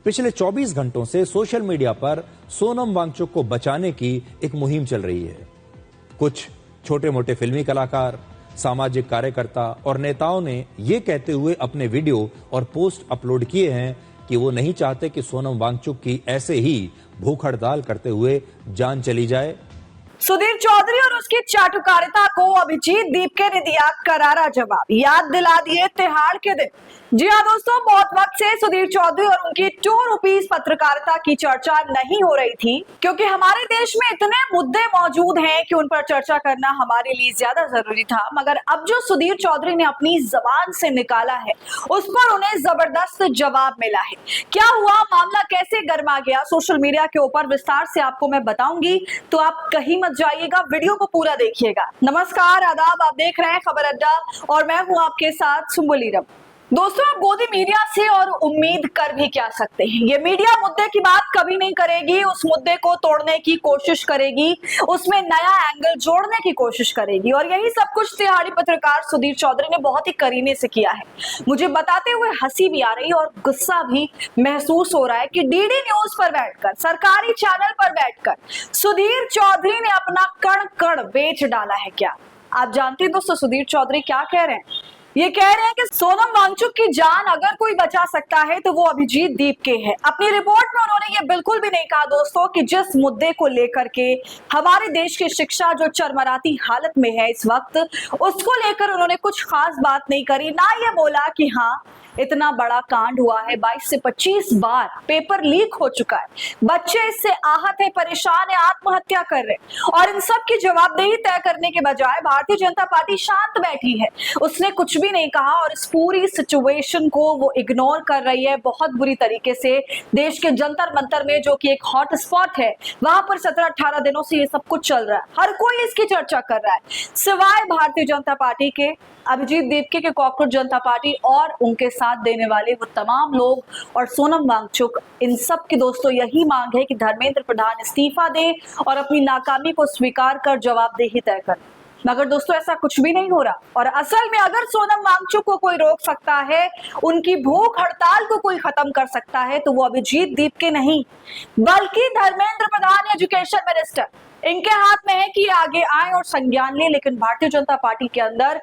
पिछले 24 घंटों से सोशल मीडिया पर सोनम वांगचुक को बचाने की एक मुहिम चल रही है। कुछ छोटे मोटे फिल्मी कलाकार, सामाजिक कार्यकर्ता और नेताओं ने ये कहते हुए अपने वीडियो और पोस्ट अपलोड किए हैं कि वो नहीं चाहते कि सोनम वांगचुक की ऐसे ही भूख हड़ताल करते हुए जान चली जाए। सुधीर चौधरी और उसकी चाटुकारिता को अभिजीत दीपके ने दिया करारा जवाब, याद दिला दिए तिहाड़ के दिन। जी हाँ दोस्तों, बहुत वक्त से सुधीर चौधरी और उनकी 2 रुपीस पत्रकारिता की चर्चा नहीं हो रही थी, क्योंकि हमारे देश में इतने मुद्दे मौजूद हैं कि उन पर चर्चा करना हमारे लिए ज्यादा जरूरी था। मगर अब जो सुधीर चौधरी ने अपनी जबान से निकाला है, उस पर उन्हें जबरदस्त जवाब मिला है। क्या हुआ, मामला कैसे गर्मा गया सोशल मीडिया के ऊपर, विस्तार से आपको मैं बताऊंगी, तो आप कहीं मत जाइएगा, वीडियो को पूरा देखिएगा। नमस्कार, आदाब, आप देख रहे हैं खबर अड्डा और मैं हूं आपके साथ सुम्बुलीरम। दोस्तों, आप गोदी मीडिया से और उम्मीद कर भी क्या सकते हैं। ये मीडिया मुद्दे की बात कभी नहीं करेगी, उस मुद्दे को तोड़ने की कोशिश करेगी, उसमें नया एंगल जोड़ने की कोशिश करेगी, और यही सब कुछ तिहाड़ी पत्रकार सुधीर चौधरी ने बहुत ही करीने से किया है। मुझे बताते हुए हंसी भी आ रही है और गुस्सा भी महसूस हो रहा है कि डीडी न्यूज पर बैठकर, सरकारी चैनल पर बैठकर सुधीर चौधरी ने अपना कण कण बेच डाला है। क्या आप जानते हैं दोस्तों सुधीर चौधरी क्या कह रहे हैं? ये कह रहे हैं कि सोनम वांगचुक की जान अगर कोई बचा सकता है तो वो अभिजीत दीपके है। अपनी रिपोर्ट में उन्होंने ये बिल्कुल भी नहीं कहा दोस्तों कि जिस मुद्दे को लेकर के हमारे देश की शिक्षा जो चरमराती हालत में है इस वक्त, उसको लेकर उन्होंने कुछ खास बात नहीं करी। ना ये बोला कि हाँ इतना बड़ा कांड हुआ है, 22 से 25 बार पेपर लीक हो चुका है, बच्चे इससे आहत है, परेशान है, आत्महत्या कर रहे हैं, और इन सब की जवाबदेही तय करने के बजाय भारतीय जनता पार्टी शांत बैठी है। उसने कुछ भी नहीं कहा और इस पूरी सिचुएशन को वो इग्नोर कर रही है बहुत बुरी तरीके से। देश के जंतर मंतर में, जो कि एक हॉट स्पॉट है, वहां पर 17-18 दिनों से ये सब कुछ चल रहा है। हर कोई इसकी चर्चा कर रहा है सिवाय भारतीय जनता पार्टी के, अभिजीत दीपके के कॉकरोच जनता पार्टी और उनके साथ देने वाले वो तमाम लोग और सोनम वांगचुक। इन सब की दोस्तों यही मांग है कि धर्मेंद्र प्रधान इस्तीफा दें और अपनी नाकामी को स्वीकार कर जवाबदेही तय करें। मगर दोस्तों ऐसा कुछ भी नहीं हो रहा, और असल में अगर सोनम वांगचुक को कोई रोक सकता है, उनकी भूख हड़ताल को कोई खत्म कर सकता है, तो वो अभिजीत दीपके नहीं बल्कि धर्मेंद्र प्रधान, एजुकेशन मिनिस्टर। इनके हाथ में है कि आगे आए और संज्ञान ले। लेकिन भारतीय जनता पार्टी के अंदर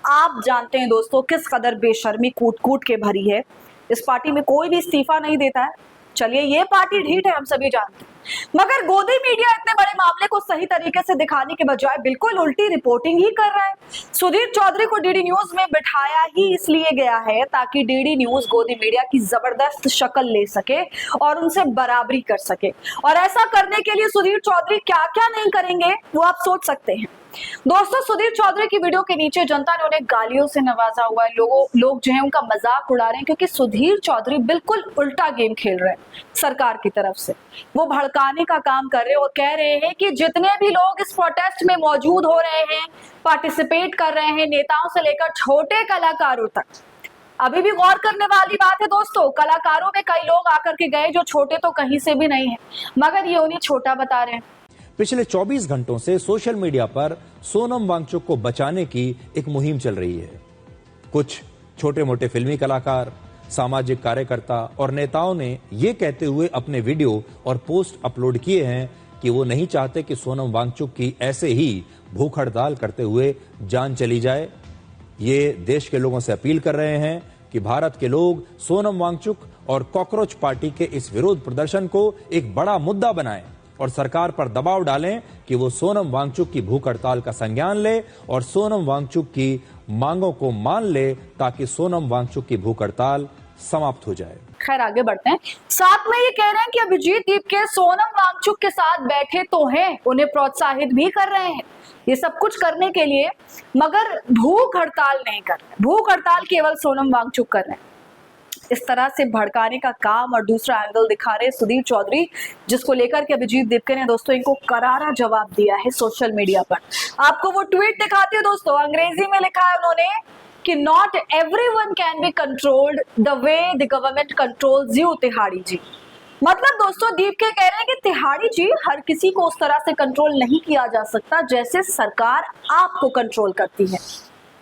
आप जानते हैं दोस्तों किस कदर बेशर्मी कूट कूट के भरी है। इस पार्टी में कोई भी इस्तीफा नहीं देता है। चलिए ये पार्टी ढीठ है, हम सभी जानते हैं, मगर गोदी मीडिया इतने बड़े मामले को सही तरीके से दिखाने के बजाय बिल्कुल उल्टी रिपोर्टिंग ही कर रहा है। सुधीर चौधरी को डीडी न्यूज में बिठाया ही इसलिए गया है ताकि डीडी न्यूज गोदी मीडिया की जबरदस्त शक्ल ले सके और उनसे बराबरी कर सके। और ऐसा करने के लिए सुधीर चौधरी क्या क्या नहीं करेंगे वो आप सोच सकते हैं। दोस्तों, सुधीर चौधरी की वीडियो के नीचे जनता ने उन्हें गालियों से नवाजा हुआ है। लोग जो है उनका मजाक उड़ा रहे हैं, क्योंकि सुधीर चौधरी बिल्कुल उल्टा गेम खेल रहे हैं सरकार की तरफ से। वो भड़काने का काम कर रहे हैं और कह रहे हैं कि जितने भी लोग इस प्रोटेस्ट में मौजूद हो रहे हैं, पार्टिसिपेट कर रहे हैं, नेताओं से लेकर छोटे कलाकारों तक। अभी भी गौर करने वाली बात है दोस्तों, कलाकारों में कई लोग आकर के गए जो छोटे तो कहीं से भी नहीं है, मगर ये उन्हें छोटा बता रहे हैं। पिछले 24 घंटों से सोशल मीडिया पर सोनम वांगचुक को बचाने की एक मुहिम चल रही है। कुछ छोटे मोटे फिल्मी कलाकार, सामाजिक कार्यकर्ता और नेताओं ने ये कहते हुए अपने वीडियो और पोस्ट अपलोड किए हैं कि वो नहीं चाहते कि सोनम वांगचुक की ऐसे ही भूख हड़ताल करते हुए जान चली जाए। ये देश के लोगों से अपील कर रहे हैं कि भारत के लोग सोनम वांगचुक और कॉकरोच पार्टी के इस विरोध प्रदर्शन को एक बड़ा मुद्दा बनाएं और सरकार पर दबाव डालें कि वो सोनम वांगचुक की भूख हड़ताल का संज्ञान ले और सोनम वांगचुक की मांगों को मान ले, ताकि सोनम वांगचुक की भूख हड़ताल समाप्त हो जाए। खैर आगे बढ़ते हैं। साथ में ये कह रहे हैं कि अभिजीत दीपके सोनम वांगचुक के साथ बैठे तो हैं, उन्हें प्रोत्साहित भी कर रहे हैं ये सब कुछ करने के लिए, मगर भूख हड़ताल नहीं कर रहे। भूख हड़ताल केवल सोनम वांगचुक कर रहे हैं। इस तरह से भड़काने का काम और दूसरा एंगल दिखा रहे सुधीर चौधरी, जिसको लेकर के अभिजीत दीपके ने दोस्तों इनको करारा जवाब दिया है सोशल मीडिया पर। आपको वो ट्वीट दिखाती हूँ दोस्तों, अंग्रेजी में लिखा है उन्होंने कि not everyone can be controlled the way the government controls you Tihadi ji. मतलब दोस्तों दीपके कह रहे हैं कि तिहाड़ी जी, हर किसी को उस तरह से कंट्रोल नहीं किया जा सकता जैसे सरकार आपको कंट्रोल करती है।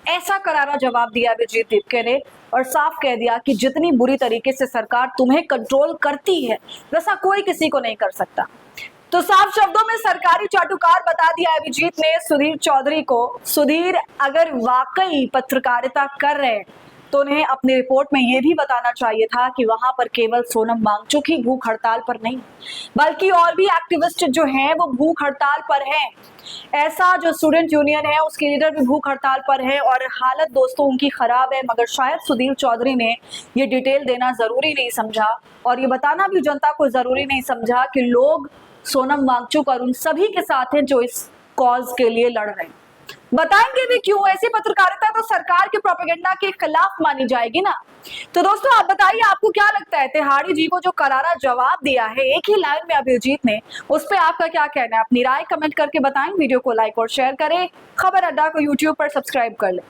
ऐसा करारा जवाब दिया अभिजीत दीपके ने और साफ कह दिया कि जितनी बुरी तरीके से सरकार तुम्हें कंट्रोल करती है वैसा कोई किसी को नहीं कर सकता। तो साफ शब्दों में सरकारी चाटुकार बता दिया अभिजीत ने सुधीर चौधरी को। सुधीर अगर वाकई पत्रकारिता कर रहे हैं तो उन्हें अपनी रिपोर्ट में यह भी बताना चाहिए था कि वहां पर केवल सोनम वांगचुक ही भूख हड़ताल पर नहीं बल्कि और भी एक्टिविस्ट जो हैं वो भूख हड़ताल पर हैं। ऐसा जो स्टूडेंट यूनियन है उसके लीडर भी भूख हड़ताल पर है और हालत दोस्तों उनकी खराब है। मगर शायद सुधीर चौधरी ने ये डिटेल देना जरूरी नहीं समझा और ये बताना भी जनता को जरूरी नहीं समझा कि लोग सोनम वांगचुक और उन सभी के साथ हैं जो इस कॉज के लिए लड़ रहे हैं। बताएंगे भी क्यों। ऐसी पत्रकारिता तो सरकार के प्रोपेगेंडा के खिलाफ मानी जाएगी ना। तो दोस्तों आप बताइए आपको क्या लगता है, तिहाड़ी जी को जो करारा जवाब दिया है एक ही लाइन में अभिजीत ने, उस पर आपका क्या कहना है? अपनी राय कमेंट करके बताएं। वीडियो को लाइक और शेयर करें। खबर अड्डा को यूट्यूब पर सब्सक्राइब कर लें।